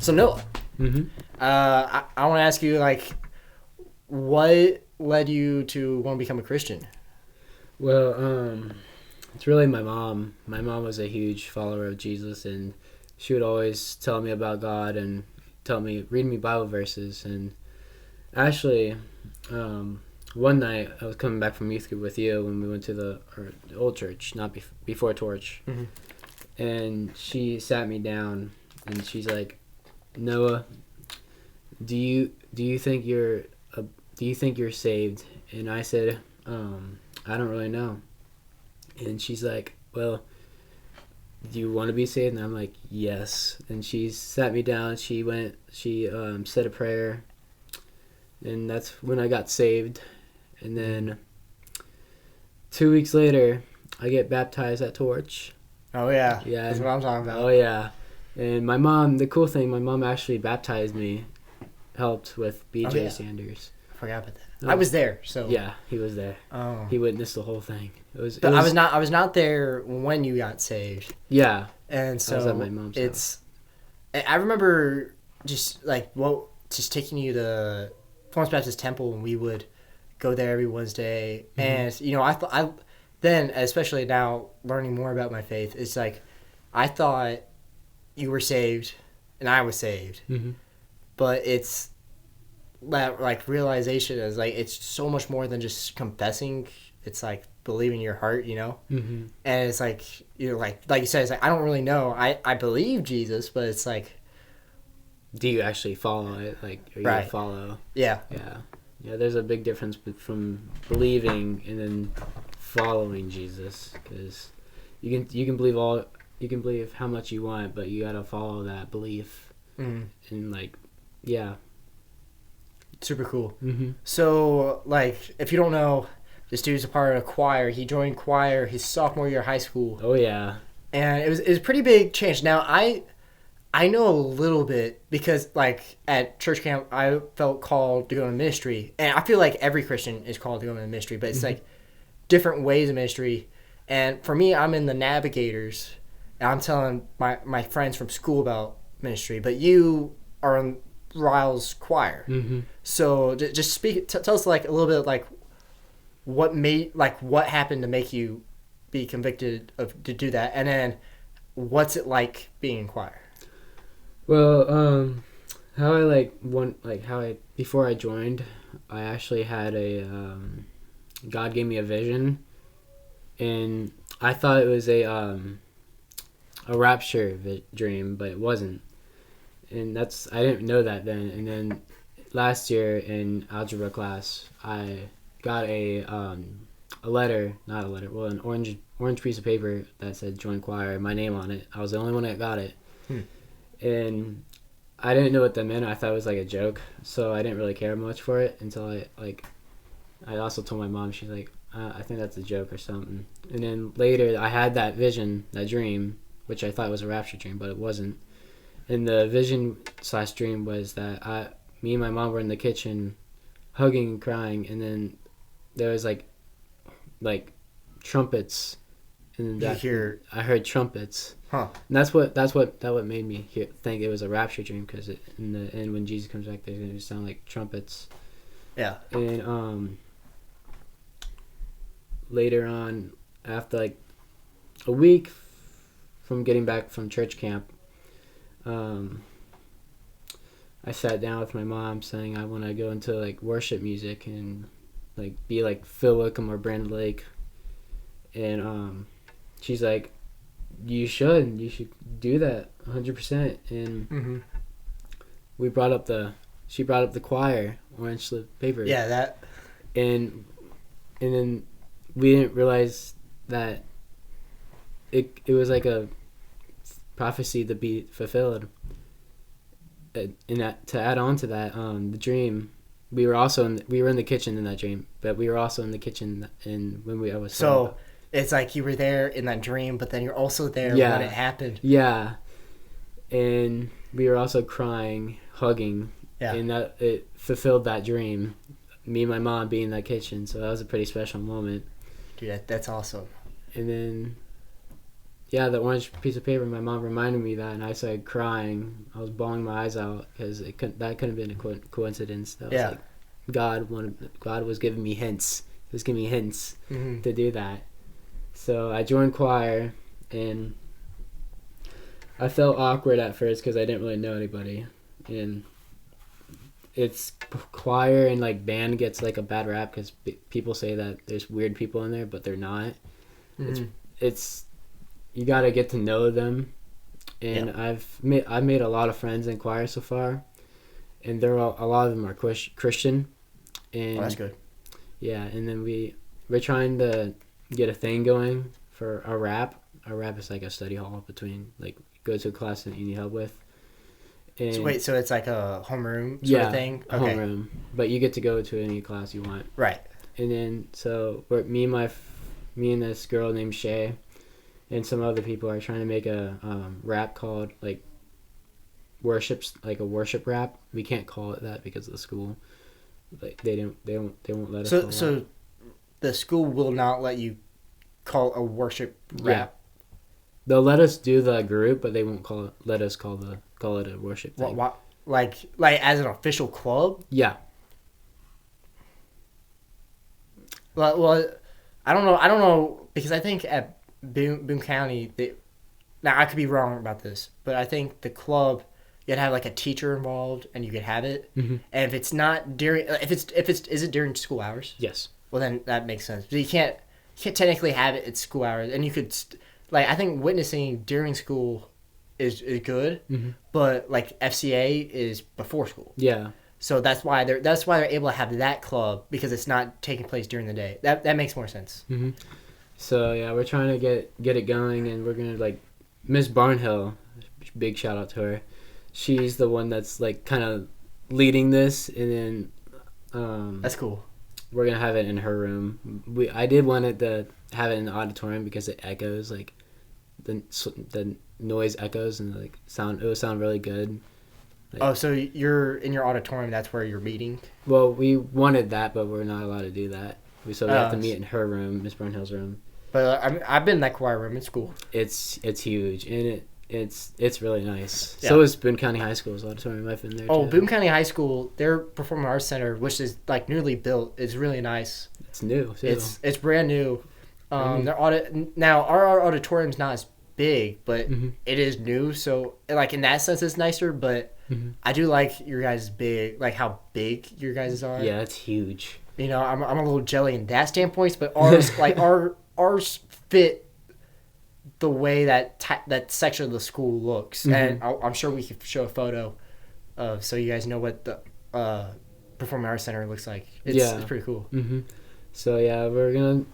So Noah, I want to ask you, like, what led you to want to become a Christian? Well, it's really my mom. My mom was a huge follower of Jesus, and she would always tell me about God and read me Bible verses. And actually, one night I was coming back from youth group with you when we went to the old church, not before Torch, and she sat me down and she's like, Noah, do you think you're saved? And I said, I don't really know. And she's like, well, do you want to be saved? And I'm like, yes. And she sat me down. She said a prayer, and that's when I got saved. And then 2 weeks later, I get baptized at Torch. Oh yeah, Yeah, that's what I'm talking about. Oh yeah, and my mom. The cool thing, my mom actually baptized me, helped with BJ Sanders. I forgot about that. Oh. I was there, so yeah, he was there. Oh, he witnessed the whole thing. I was not there when you got saved. Yeah, and so I was at my mom's house. I remember just taking you to Florence Baptist Temple, and we would go there every Wednesday. And I then, especially now, learning more about my faith, it's like I thought you were saved and I was saved, but it's that like realization is like it's so much more than just confessing. It's like believing in your heart, and it's like like you said, it's like I don't really know. I believe Jesus, but it's like, do you actually follow it? Like, are you right. a follow? Yeah. There's a big difference from believing and then following Jesus, because you can believe how much you want, but you gotta follow that belief. And super cool. So like, if you don't know, this dude's a part of a choir. He joined choir his sophomore year of high school. Oh yeah. And it was a pretty big change. Now I know a little bit because like at church camp I felt called to go into ministry, and I feel like every Christian is called to go into ministry, but it's like different ways of ministry. And for me, I'm in the navigators, and I'm telling my friends from school about ministry, but you are in Ryle's choir. So just tell us like a little bit like what happened to make you be convicted to do that, and then what's it like being in choir? Well, before I joined, I actually had God gave me a vision, and I thought it was a rapture dream, but it wasn't. And I didn't know that then. And then last year in algebra class, I got an orange piece of paper that said join choir, my name on it. I was the only one that got it. And I didn't know what that meant. I thought it was like a joke, so I didn't really care much for it until I also told my mom. She's like, I think that's a joke or something. And then later I had that vision, that dream, which I thought was a rapture dream, but it wasn't. And the vision / dream was that me and my mom were in the kitchen hugging and crying, and then there was like trumpets, and I heard trumpets. Huh. And that's what made me think it was a rapture dream, because in the end when Jesus comes back, they're going to sound like trumpets. Yeah. And later on, after like a week from getting back from church camp, I sat down with my mom saying I want to go into like worship music and like be like Phil Wickham or Brandon Lake. And she's like, you should do that 100%. And she brought up the choir, orange slip paper. Yeah, that. And then we didn't realize that it was like a prophecy to be fulfilled. And that, to add on to that, the dream, we were in the kitchen in that dream, but we were also in the kitchen I was so it's like you were there in that dream, but then you're also there when it happened. Yeah, and we were also crying, hugging, and that it fulfilled that dream. Me and my mom being in that kitchen, so that was a pretty special moment. Dude, that's awesome. And then, Yeah, the orange piece of paper. My mom reminded me that, and I started crying. I was bawling my eyes out because that couldn't have been a coincidence. That was like God was giving me hints. He was giving me hints to do that. So I joined choir, and I felt awkward at first because I didn't really know anybody, and it's choir and like band gets like a bad rap because people say that there's weird people in there, but they're not. It's you got to get to know them, and I've made a lot of friends in choir so far, and a lot of them are Christian, and that's good. Yeah, and then we're trying to get a thing going for a rap. A rap is like a study hall between like go to a class that you need help with. And so it's like a homeroom sort of thing? Okay. Homeroom. But you get to go to any class you want. Right. And then, me and this girl named Shay and some other people are trying to make a rap called, like, a worship rap. We can't call it that because of the school. Like, they won't let us call it. So the school will not let you call a worship rap? Yeah. They'll let us do the group, but they won't let us call it a worship thing. What, like as an official club? Yeah. Well, I don't know because I think at Boone County, now I could be wrong about this, but I think the club you'd have like a teacher involved and you could have it. And if it's not during, is it during school hours? Yes. Well, then that makes sense. But you can't technically have it at school hours, and you could. Like, I think witnessing during school is good, but like FCA is before school. Yeah. So that's why they're able to have that club because it's not taking place during the day. That makes more sense. So yeah, we're trying to get it going, and we're gonna like Miss Barnhill. Big shout out to her. She's the one that's like kind of leading this, and then that's cool. We're gonna have it in her room. I did want it to have it in the auditorium because it echoes like the noise echoes and like it would sound really good. Like, so you're in your auditorium, that's where you're meeting? Well, we wanted that, but we're not allowed to do that. We have to meet in her room, Miss Barnhill's room. But I've been in that choir room in school. It's huge, and it's really nice. Yeah. So is Boone County High School's auditorium. I've been there too. Boone County High School, their Performing Arts Center, which is like newly built, is really nice. It's new too. It's brand new. Now our auditorium's not as big, but it is new, so like in that sense it's nicer, but I do like your guys' like how big your guys are. Yeah, it's huge. You know, I'm a little jelly in that standpoint, but ours like ours fit the way that section of the school looks, and I'm sure we could show a photo of so you guys know what the Performing Arts Center looks like. It's pretty cool. So yeah, we're gonna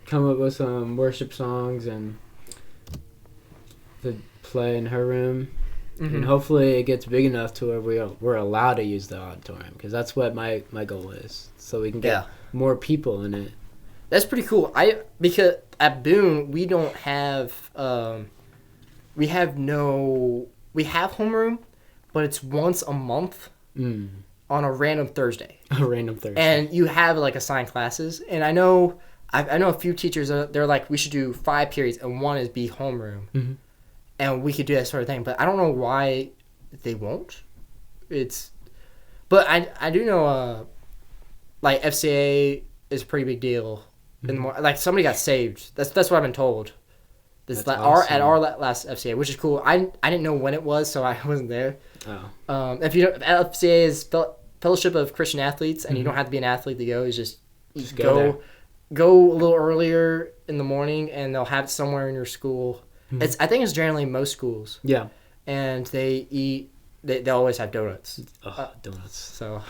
come up with some worship songs and to play in her room, and hopefully it gets big enough to where we're allowed to use the auditorium, because that's what my goal is, so we can get more people in it. That's pretty cool. Because at Boone we don't have we have homeroom, but it's once a month on a random Thursday. And you have like assigned classes, and I know a few teachers they're like we should do 5 periods and one is be homeroom. And we could do that sort of thing, but I don't know why they won't. But I do know like FCA is a pretty big deal. Like somebody got saved. That's what I've been told. At our last FCA, which is cool. I didn't know when it was, so I wasn't there. If you don't, FCA is Fellowship of Christian Athletes, and you don't have to be an athlete to go. It's just go a little earlier in the morning, and they'll have it somewhere in your school. I think it's generally most schools. Yeah. And they always have donuts. Donuts. So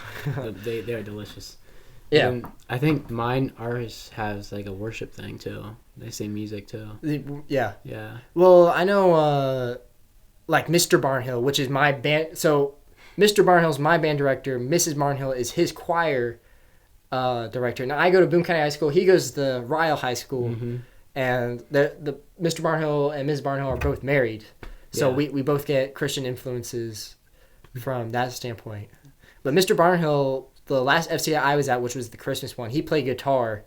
they are delicious. Yeah. And I think ours has like a worship thing too. They sing music too. Yeah. Yeah. Well, I know like Mr. Barnhill, which is my band. So Mr. Barnhill's my band director. Mrs. Barnhill is his choir director. Now I go to Boone County High School. He goes to the Ryle High School. And the Mr. Barnhill and Ms. Barnhill are both married. So we both get Christian influences from that standpoint. But Mr. Barnhill, the last FCA I was at, which was the Christmas one, he played guitar,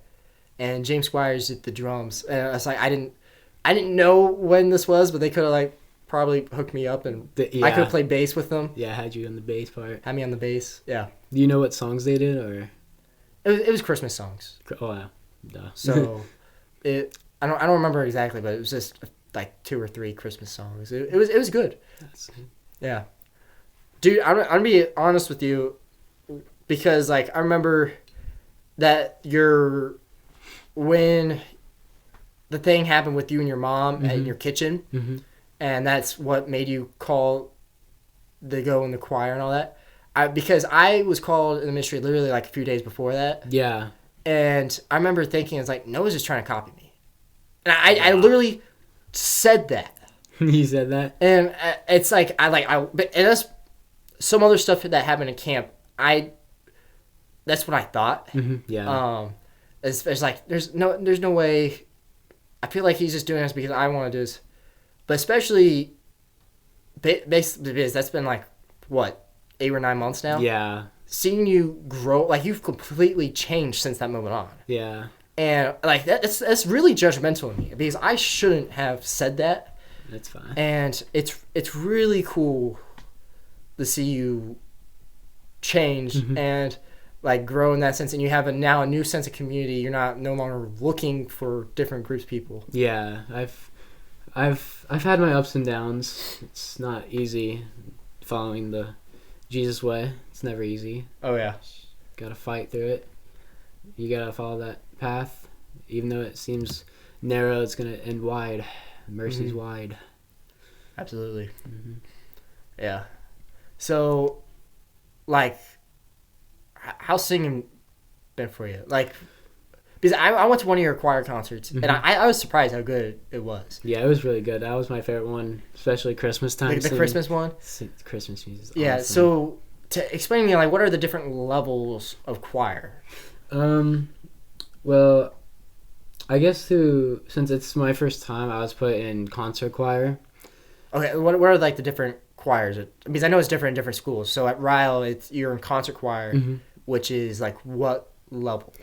and James Squires did the drums. And I was like, I didn't know when this was, but they could have like probably hooked me up and Yeah. I could have played bass with them. Yeah, had you on the bass part. Had me on the bass. Yeah. Do you know what songs they did, or? It was Christmas songs. Oh yeah, duh. So I don't remember exactly, but it was just like 2 or 3 Christmas songs. It was good. Yeah, dude, I'm gonna be honest with you, because like I remember that when the thing happened with you and your mom in your kitchen, and that's what made you call to go in the choir and all that. Because I was called in the ministry literally like a few days before that. Yeah. And I remember thinking, it's like, Noah's just trying to copy me. And I literally said that. You said that? And it's like, and that's some other stuff that happened in camp. That's what I thought. Yeah. It's like, there's no way. I feel like he's just doing this because I want to do this. But especially, basically, because that's been like, what? 8 or 9 months now. Yeah. Seeing you grow, like you've completely changed since that moment on. Yeah. And like that's really judgmental of me, because I shouldn't have said that. That's fine. And it's really cool to see you change and like grow in that sense, and you have now a new sense of community. You're no longer looking for different groups of people. Yeah, I've had my ups and downs. It's not easy following the Jesus way. It's never easy. Oh yeah. Gotta fight through it. You gotta follow that path. Even though it seems narrow, it's gonna end wide. Mercy's wide. Absolutely. Yeah. So, like, how's singing been for you? Like, because I went to one of your choir concerts, and I was surprised how good it was. Yeah, it was really good. That was my favorite one, especially Christmas time. Like the Christmas one? Christmas music is Yeah, awesome. so to explain to me, like, what are the different levels of choir? Well, I guess since it's my first time, I was put in concert choir. Okay, what are like the different choirs? Because I know it's different in different schools. So at Ryle, you're in concert choir, which is like what level?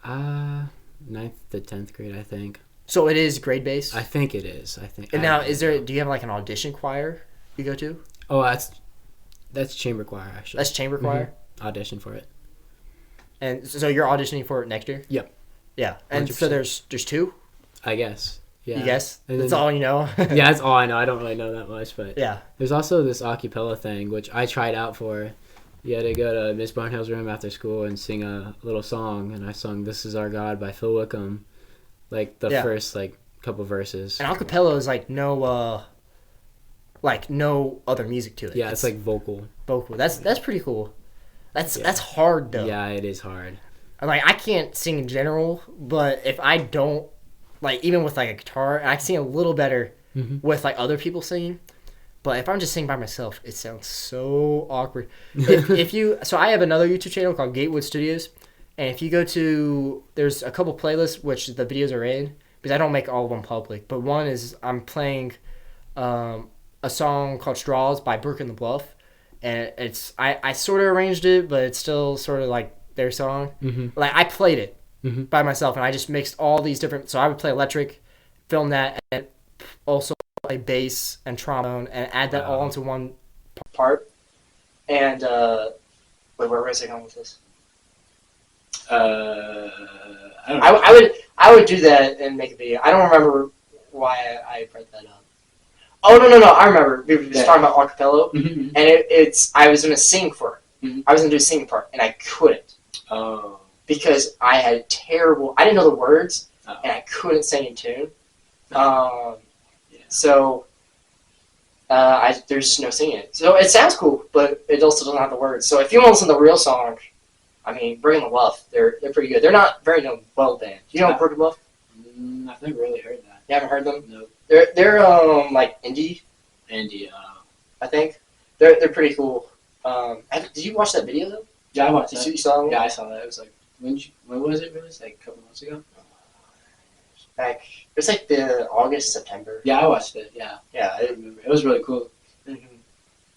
9th to 10th grade, I think. So it is grade based? I think it is. And now, do you have like an audition choir you go to? Oh, that's chamber choir, actually. That's chamber choir? Audition for it. And so you're auditioning for it next year? Yep. Yeah. And 100%. So there's 2? I guess. Yeah. You guess? And that's all you know? Yeah, that's all I know. I don't really know that much, but yeah. There's also this a cappella thing, which I tried out for. You had to go to Miss Barnhill's room after school and sing a little song, and I sung "This Is Our God" by Phil Wickham, like the first like couple verses. And a cappella is like no other music to it. Yeah, it's like vocal. That's pretty cool. That's hard though. Yeah, it is hard. Like I can't sing in general, but if I don't, like, even with like a guitar, I can sing a little better with like other people singing. But if I'm just singing by myself, it sounds so awkward. So I have another YouTube channel called Gatewood Studios, and if you go to, there's a couple playlists which the videos are in, because I don't make all of them public. But one is I'm playing a song called "Straws" by Brook and the Bluff, and I sort of arranged it, but it's still sort of like their song. Like I played it by myself, and I just mixed all these different. So I would play electric, film that, and also play bass and trombone, and add that all into one part. And wait, where was I going with this? I don't know. I would do that and make a video. I don't remember why I brought that up. Oh no! I remember. We were just talking about acapella, and I was gonna sing for it. I was gonna do a singing part, and I couldn't. Oh. Because I had I didn't know the words, and I couldn't sing in tune. So there's just no singing it. So it sounds cool, but it also doesn't have the words. So if you want to listen to the real song, I mean, Brook and the Bluff, they're pretty good. They're not very well band. You know Brook and Bluff? I've never really heard that. You haven't heard them? No. They're like indie. Indie, I think they're pretty cool. Did you watch that video though? Yeah, I watched that. You saw that? Yeah, I saw that. It was like when was it released? Like a couple months ago. It was like the August, September. Yeah, I watched it. Yeah. Yeah. It was really cool.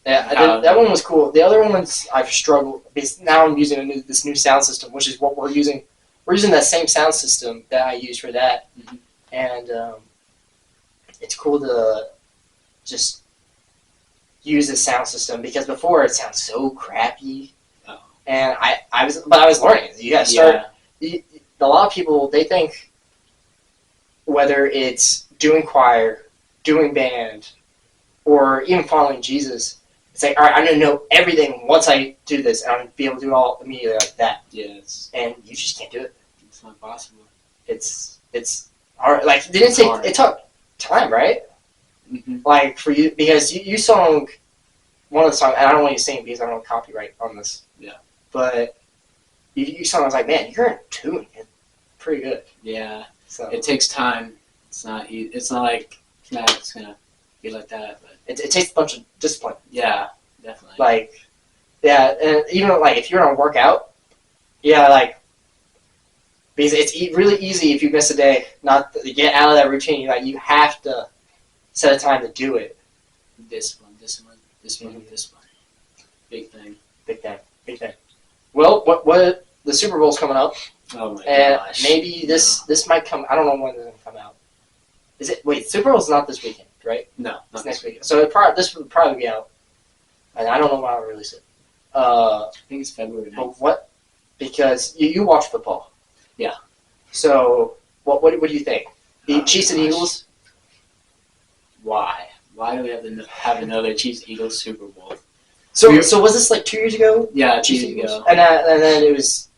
Yeah, that one was cool. The other ones I've struggled because now I'm using this new sound system, which is what we're using. We're using that same sound system that I used for that, and it's cool to just use the sound system because before it sounds so crappy. Oh. And I was learning. You gotta start. A lot of people, they think whether it's doing choir, doing band, or even following Jesus, it's like, all right, I'm gonna know everything once I do this, and I'm gonna be able to do it all immediately like that. Yes. And you just can't do it. It's not possible. It's hard. Like it took time, right? Mm-hmm. Like for you, because you sung one of the songs, and I don't want you to sing because I don't want copyright on this. Yeah. But you sung, I was like, man, you're in tune. It's pretty good. Yeah. So it takes time. It's not like it's gonna be like that. But it takes a bunch of discipline. Yeah, definitely. Like, yeah, and even like if you're on a workout, yeah, like because it's really easy if you miss a day not to get out of that routine. Like you have to set a time to do it. Discipline. Big thing. Well, what the Super Bowl's coming up. Oh my gosh. Maybe this might come. I don't know when it's gonna come out. Is it? Wait, Super Bowl's not this weekend, right? No, it's next weekend. So this will probably be out, and I don't know when I'll release it. I think it's February 9th. But what? Because you watch football. Yeah. So what do you think? The Chiefs and Eagles. Why? Why do we have to have another Chiefs-Eagles Super Bowl? So was this like 2 years ago? Yeah, 2 years ago. And then it was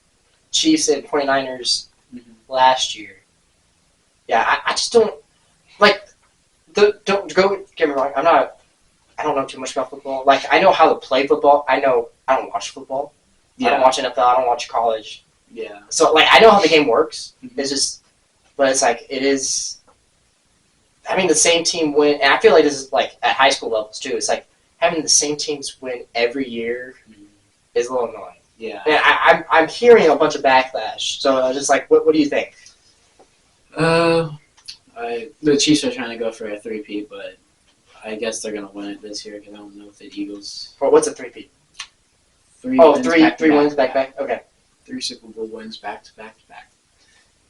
Chiefs and 49ers last year. Yeah, I just don't like. Don't go get me wrong. I don't know too much about football. Like I know how to play football. I don't watch football. Yeah. I don't watch NFL. I don't watch college. Yeah. So like I know how the game works. It's just, but it's like it is. Having the same team win, and I feel like this is like at high school levels too. It's like having the same teams win every year is a little annoying. Yeah. And I'm hearing a bunch of backlash. So I was just like, what do you think? The Chiefs are trying to go for a 3-peat, but I guess they're gonna win it this year because I don't know if the Eagles. Well, what's a 3-peat? Three wins back to back. Okay. 3 Super Bowl wins back to back to back,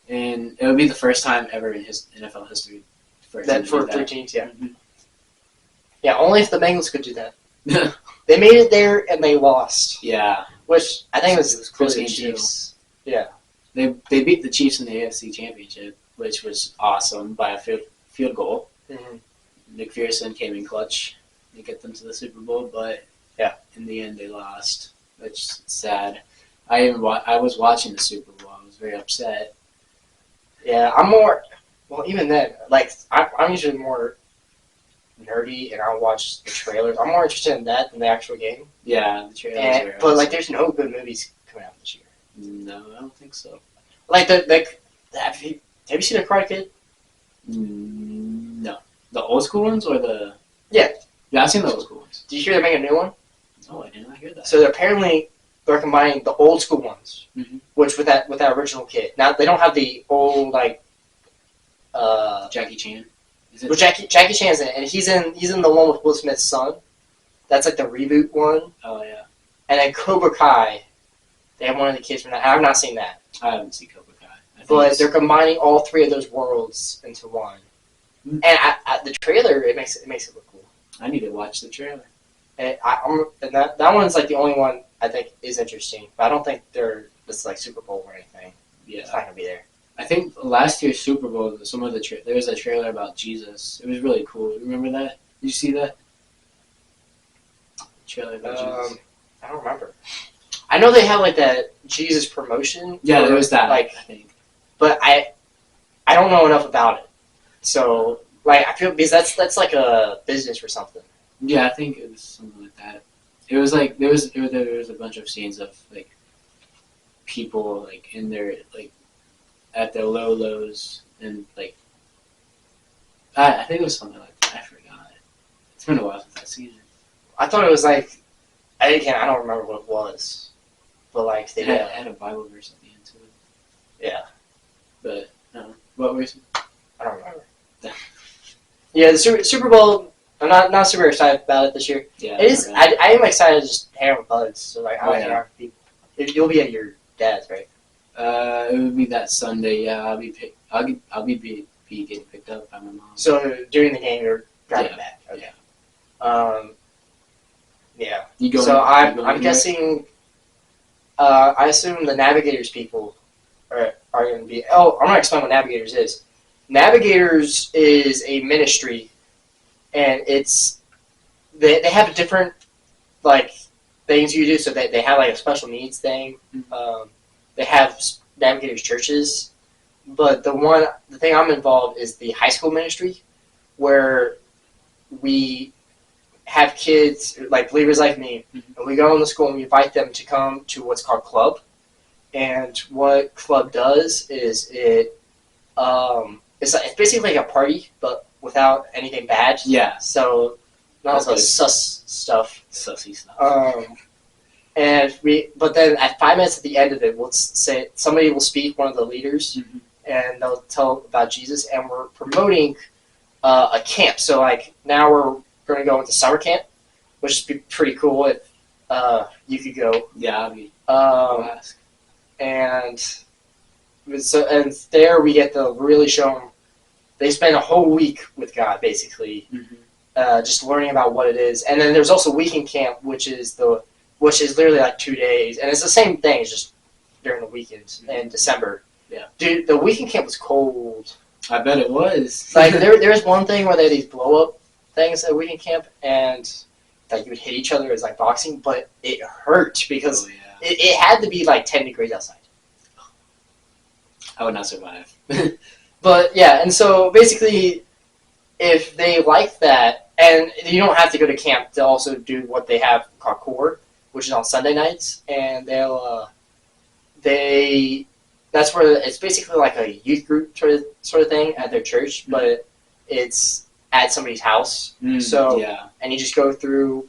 and it would be the first time ever in his NFL history. For 3 teams, yeah. Mm-hmm. Yeah, only if the Bengals could do that. They made it there and they lost. Yeah. Which I think was close the game Chiefs. Yeah. They beat the Chiefs in the AFC Championship, which was awesome by a field goal. Mm-hmm. McPherson came in clutch to get them to the Super Bowl, but yeah, in the end they lost, which is sad. I was watching the Super Bowl. I was very upset. Yeah, I'm more. Well, even then, like I'm usually more nerdy, and I'll watch the trailers. I'm more interested in that than the actual game. Yeah, the trailers. But like, there's no good movies coming out this year. No, I don't think so. Like have you seen The Karate Kid? No, the old school ones or the yeah. I've seen the old school ones. Did you hear they're making a new one? No, I did not hear that. So they're combining the old school ones, which with that original kid. Now they don't have the old like. Jackie Chan. Well, Jackie Chan's in it, and he's in the one with Will Smith's son. That's like the reboot one. Oh yeah. And then Cobra Kai, they have one of the kids from that. I've not seen that. I haven't seen Cobra Kai. But they're combining all 3 of those worlds into one. Mm-hmm. And the trailer, it makes it look cool. I need to watch the trailer. And that one's like the only one I think is interesting. But I don't think it's like Super Bowl or anything. Yeah. It's not gonna be there. I think last year's Super Bowl, there was a trailer about Jesus. It was really cool. Remember that? Did you see that? Trailer about Jesus. I don't remember. I know they had like that Jesus promotion. Yeah, there was that. Like, I think. But I don't know enough about it. So like I feel because that's like a business or something. Yeah, I think it was something like that. It was like there was a bunch of scenes of like people like in their like. At their lows and like I think it was something like that. I forgot. It's been a while since I've seen it. I thought it was like I don't remember what it was, but like they had a Bible verse at the end to it. Yeah, but what was it? I don't remember. Yeah, the Super Bowl. I'm not super excited about it this year. Yeah, it is. Really. I am excited to just hang out with buds. So like, you'll be at your dad's, right? It would be that Sunday. Yeah, I'll be be getting picked up by my mom. So during the game, you're driving back. Okay. Yeah. I'm guessing. I assume the Navigators people are going to be. Oh, I'm going to explain what Navigators is. Navigators is a ministry, and they have a different things you do. So they have a special needs thing. They have Navigators churches, but the thing I'm involved is the high school ministry, where we have kids believers like me, and we go into school and we invite them to come to what's called club. And what club does is it's basically like a party, but without anything bad. Yeah. So not all the sussy stuff. But then at 5 minutes at the end of it, we'll say somebody will speak, one of the leaders, and they'll tell about Jesus, and we're promoting a camp. So now we're going to go into summer camp, which would be pretty cool if you could go. Yeah, I'll ask. And there we get to really show them. They spend a whole week with God, basically, just learning about what it is. And then there's also weekend camp, which is literally 2 days, and it's the same thing. It's just during the weekends in December. Yeah, dude, the weekend camp was cold. I bet it was. There's one thing where they had these blow up things at weekend camp, and you would hit each other as boxing, but it hurt because it had to be 10 degrees outside. I would not survive. But yeah, and so basically, if they like that, and you don't have to go to camp to also do what they have called core, which is on Sunday nights, and that's where it's basically like a youth group sort of thing at their church, but it's at somebody's house. And you just go through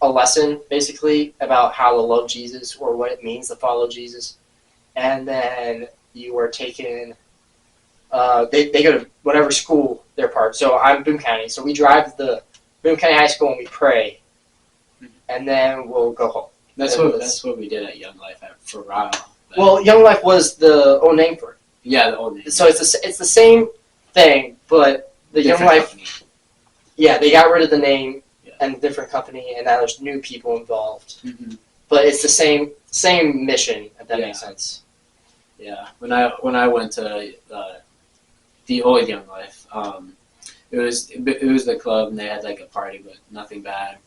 a lesson basically about how to love Jesus or what it means to follow Jesus, and then you are taken. They go to whatever school they're part. So I'm Boone County, so we drive to the Boone County High School and we pray, and then we'll go home. That's what we did at Young Life for a while. Well, Young Life was the old name for it. Yeah, the old name. So it's the same thing, but the Young Life. Company. Yeah, they got rid of the name and different company, and now there's new people involved. But it's the same mission, if that makes sense. Yeah, when I went to the old Young Life, it was the club, and they had a party, but nothing bad.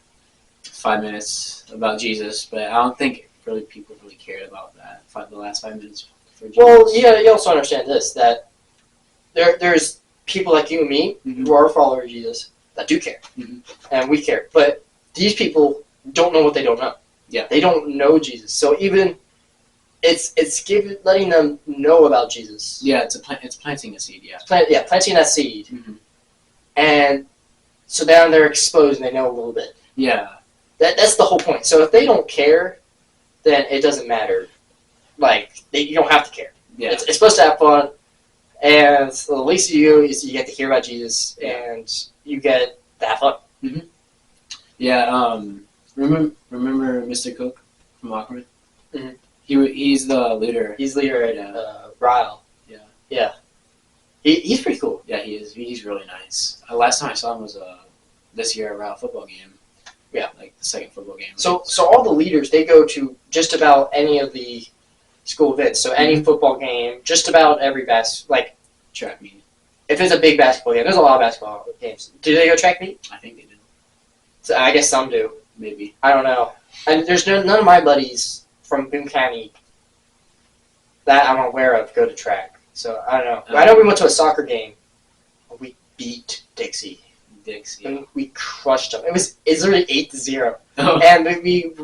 5 minutes about Jesus, but I don't think people really cared about that. The last 5 minutes for Jesus. Well, you also understand this, that there's people like you and me who are followers of Jesus that do care, and we care. But these people don't know what they don't know. Yeah, they don't know Jesus. So even it's letting them know about Jesus. Yeah, it's planting a seed. Yeah, planting that seed, and so now they're exposed and they know a little bit. Yeah, that's the whole point. So if they don't care, then it doesn't matter. You don't have to care. Yeah, it's supposed to have fun, and the least you do is you get to hear about Jesus, and you get to have fun. Yeah. Remember Mr. Cook from Lockman? He's the leader. He's leader at Ryle. Yeah. Yeah. He's pretty cool. Yeah, he is. He's really nice. Last time I saw him was this year at Ryle football game. Yeah. The second football game. So all the leaders, they go to just about any of the school events. So any football game, just about every track meet. If it's a big basketball game, there's a lot of basketball games. Do they go track meet? I think they do. So I guess some do. Maybe. I don't know. And there's none of my buddies from Boone County that I'm aware of go to track. So I don't know. I know we went to a soccer game. We beat Dixie. And we crushed them. It's literally 8-0. Oh. And we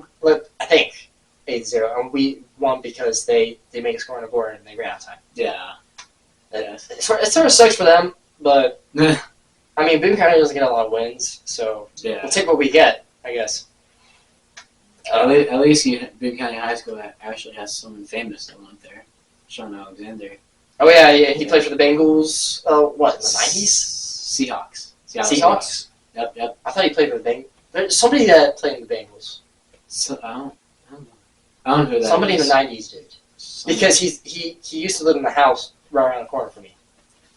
I think 8-0. And we won because they make a score on the board and they ran out of time. Yeah. It sort of sucks for them, but I mean, Boone County doesn't get a lot of wins, so we'll take what we get, I guess. At least Boone County High School actually has someone famous that went there, Sean Alexander. Oh yeah, he played for the Bengals. What, in the 90s? Seahawks. Seahawks? Yep. I thought he played for the Bengals. There's somebody that played in the Bengals. So, I don't know. I don't know who that Somebody is. in the 90s did. Because he used to live in the house right around the corner from me.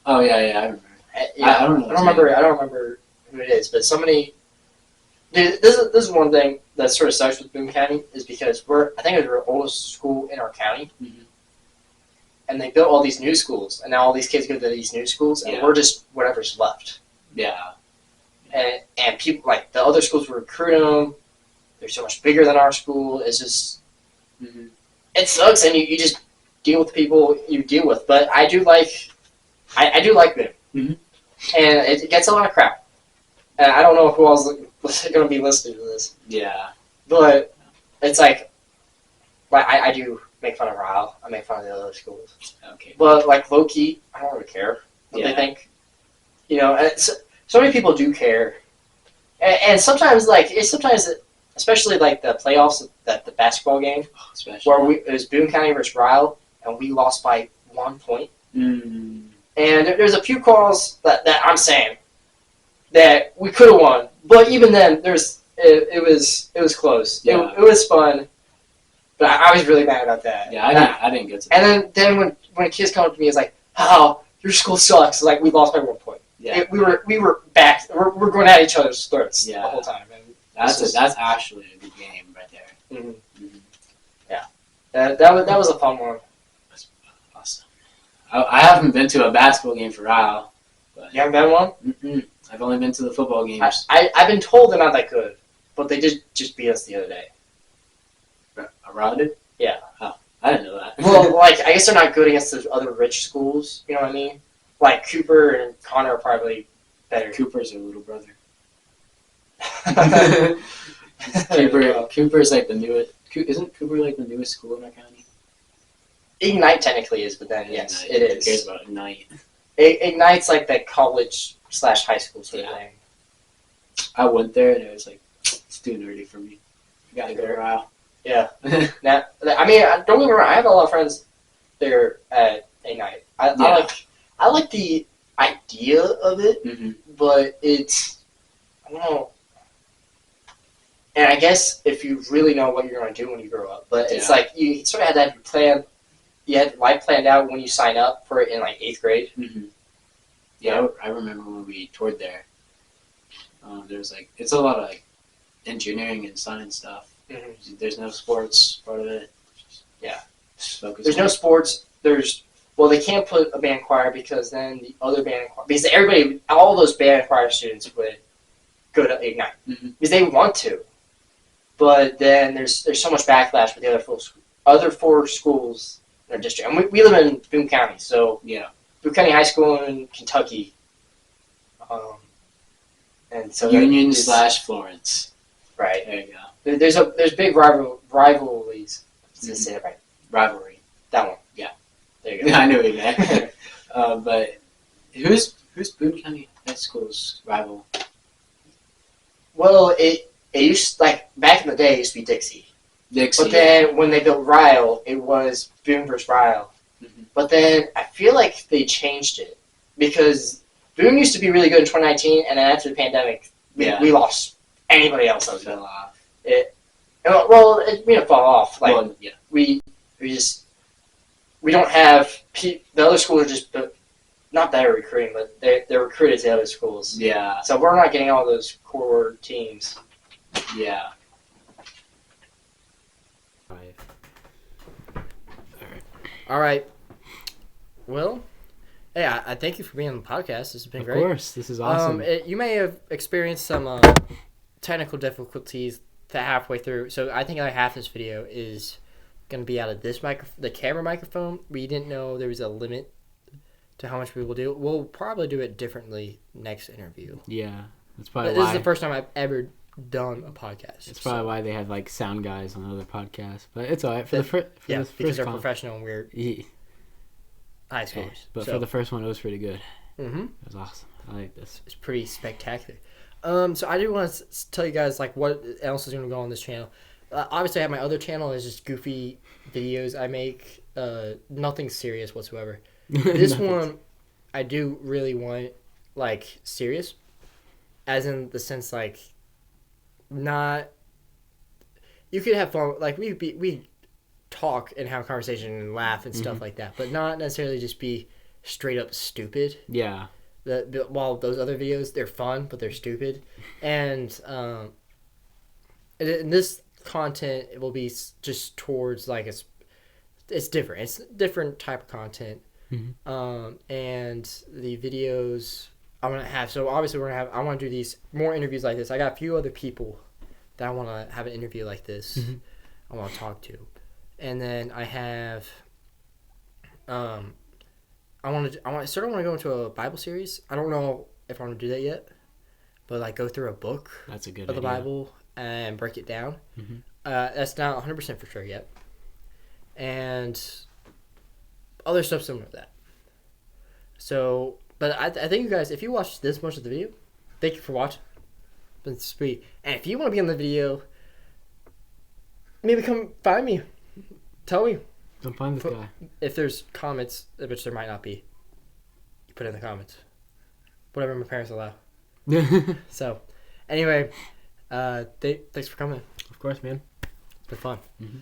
Oh yeah, I remember. Yeah, I don't know. I don't remember who it is, but somebody. Dude, this is one thing that sort of sucks with Boone County is because I think it's our oldest school in our county, and they built all these new schools, and now all these kids go to these new schools, and we're just whatever's left. Yeah. And people like the other schools were recruiting them. They're so much bigger than our school. It's just it sucks, and you just deal with the people you deal with. But I do like Boone, and it gets a lot of crap. And I don't know who else is going to be listening to this. Yeah. But it's like I do make fun of Ryle. I make fun of the other schools. Okay. But like low key, I don't really care what they think. You know, and so many people do care, and sometimes especially like the playoffs, the basketball game, where it was Boone County versus Ryle, and we lost by 1 point. And there's a few calls that I'm saying that we could have won, but even then, it was close. Yeah. It was fun, but I was really mad about that. Yeah, I didn't get to. And then when kids come up to me, it's like, "Oh, your school sucks." Like we lost by 1 point. Yeah. We were back. We're going at each other's throats the whole time. And that's actually a good game right there. Mm-hmm. Yeah, that was a fun one. That's awesome. I haven't been to a basketball game for Ryle. But You haven't been one? Mm-mm. I've only been to the football games. I've been told they're not that good, but they did just beat us the other day. Ryle did? Yeah. Oh, I didn't know that. Well, like I guess they're not good against the other rich schools. You know what I mean? Like Cooper and Connor are probably better. Cooper's her little brother. Cooper. Cooper's like the newest. Isn't Cooper like the newest school in our county? Ignite technically is, but then yes, it is. Who cares about Ignite? Ignite's like that college/high school sort of thing. I went there and it was like it's too nerdy for me. I gotta go to Ryle. Yeah. Now, I mean, don't get me wrong. I have a lot of friends there at Ignite. I like the idea of it, but it's I don't know. And I guess if you really know what you're going to do when you grow up, but it's like you sort of had that plan. You had life planned out when you sign up for it in like 8th grade. Yeah, I remember when we toured there. There was like it's a lot of like engineering and science stuff. There's no sports part of it. There's no sports. They can't put a band choir because then the other band choir, because all those band choir students would go to Ignite because they want to, but then there's so much backlash with the other four schools in our district, and we live in Boone County, so Boone County High School in Kentucky, and so Union/Florence. Right. There you go. There's big rivalries. Let's say it right. Rivalry. That one. Yeah. There you go. Yeah, I know what you meant. But who's Boone County High School's rival? Well, it used like back in the day it used to be Dixie. But then when they built Ryle, it was Boone versus Ryle. But then I feel like they changed it because Boone used to be really good in 2019, and then after the pandemic, we lost anybody else that was fell off. It didn't fall off. Like we don't have the other schools are just not that recruiting, but they're recruited to other schools. Yeah. So we're not getting all those core teams. Yeah. All right. Well, hey, I thank you for being on the podcast. This has been great. Of course, this is awesome. You may have experienced some technical difficulties halfway through, so I think like half this video is going to be out of this the camera microphone. We didn't know there was a limit to how much we will do. We'll probably do it differently next interview. Yeah, that's probably This is the first time I've ever done a podcast. It's probably why they have like sound guys on other podcasts, but it's all right because they're professional and we're high schoolers. Yeah, but for the first one, it was pretty good. Mm-hmm. It was awesome. I like this. It's pretty spectacular. So I do want to tell you guys like what else is going to go on this channel. Obviously, I have my other channel. It's just goofy videos I make. Nothing serious whatsoever. This one, I do really want like serious, as in the sense like not. You could have fun. Like we talk and have a conversation and laugh and stuff like that, but not necessarily just be straight up stupid. Yeah. While those other videos, they're fun, but they're stupid. And in this content, it will be just towards like it's different. It's different type of content. Mm-hmm. And the videos I want to have. So obviously I want to do these more interviews like this. I got a few other people that I want to have an interview like this. Mm-hmm. I want to talk to, and then I have. I want to go into a Bible series. I don't know if I want to do that yet, but like go through a book. That's a good of the idea. Bible and break it down. Mm-hmm. That's not 100% for sure yet, and other stuff similar to that. So, but I think you guys, if you watched this much of the video, thank you for watching. It's been sweet. And if you want to be on the video, maybe come find me. Tell me. Don't find this guy. If there's comments, which there might not be, you put it in the comments. Whatever my parents allow. So, anyway, thanks for coming. Of course, man. It's been fun. Mm-hmm.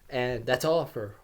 And that's all for